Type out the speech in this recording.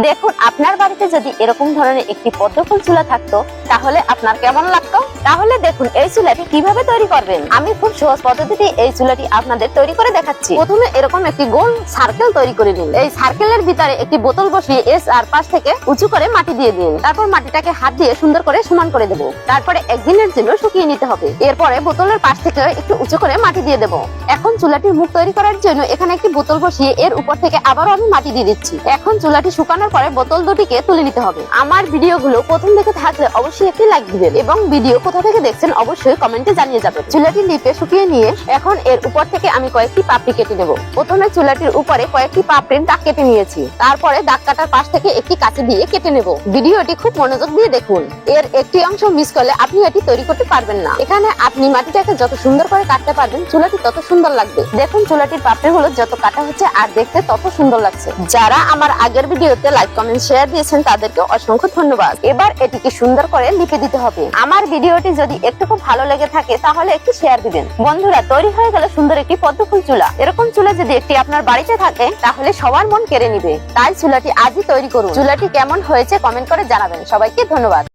দেখুন, আপনার বাড়িতে যদি এরকম ধরনের একটি পদ্মফুল চুলা থাকতো তাহলে আপনার কেমন লাগতো? তাহলে দেখুন এই চুলাটি কিভাবে তৈরি করবেন। আমি খুব সহজ পদ্ধতিতে এই চুলাটি আপনাদের তৈরি করে দেখাচ্ছি। প্রথমে এরকম একটি গোল সার্কেল তৈরি করে নিন। এই সার্কেলের ভিতরে একটি বোতল বসিয়ে এস আর পাশ থেকে উঁচু করে মাটি দিয়ে দিন। তারপর মাটিটাকে হাত দিয়ে সুন্দর করে সমান করে দেব। তারপরে একদিনের জন্য শুকিয়ে নিতে হবে। এরপরে বোতলের পাশ থেকে একটু উঁচু করে মাটি দিয়ে দেব। এখন চুলাটির মুখ তৈরি করার জন্য এখানে একটি বোতল বসিয়ে এর উপর থেকে আবারও আমি মাটি দিয়ে দিচ্ছি। এখন চুলাটি শুকানোর পরে বোতল দুটিকে তুলে নিতে হবে। আমার ভিডিওগুলো প্রথম থেকে থাকলে অবশ্যই একটি লাইক দিবেন এবং ভিডিও কোথা থেকে দেখছেন অবশ্যই কমেন্টে জানিয়ে যাবেন। চুলাটি লিপে শুকিয়ে নিয়ে এখন এর উপর থেকে আমি কয়েকটি পাপড়ি কেটে নেব। প্রথমে চুলাটির উপরে কয়েকটি পাপড়ির দাগ কেটে নিয়েছি। তারপরে দাগ কাটার পাশ থেকে একটি কাঁচি দিয়ে কেটে নেব। ভিডিওটি খুব মনোযোগ দিয়ে দেখুন। এর একটি অংশ মিস করলে আপনি এটি তৈরি করতে পারবেন না। এখানে আপনি মাটিটাকে যত সুন্দর করে কাটতে পারবেন চুলাটি তত সুন্দর লাগবে। দেখুন চুলাটির পাপড়িগুলো যত কাটা হচ্ছে আর দেখতে তত সুন্দর লাগছে। যারা আমার আগের ভিডিওতে লাইক কমেন্ট শেয়ার দিয়েছেন তাদেরকে অসংখ্য ধন্যবাদ। এবার এটিকে সুন্দর করে লিপে দিতে হবে। আমার ভিডিওটি যদি একটু ভালো লেগে থাকে তাহলে একটু শেয়ার দিবেন। বন্ধুরা, তৈরি হয়ে গেল সুন্দর একটি পদ্মফুল চুলা। এরকম চুলা যদি একটি আপনার বাড়িতে থাকে তাহলে সবার মন কেড়ে নিবে। তাই চুলাটি আজই তৈরি করুন। চুলাটি কেমন হয়েছে কমেন্ট করে জানাবেন। সবাইকে ধন্যবাদ।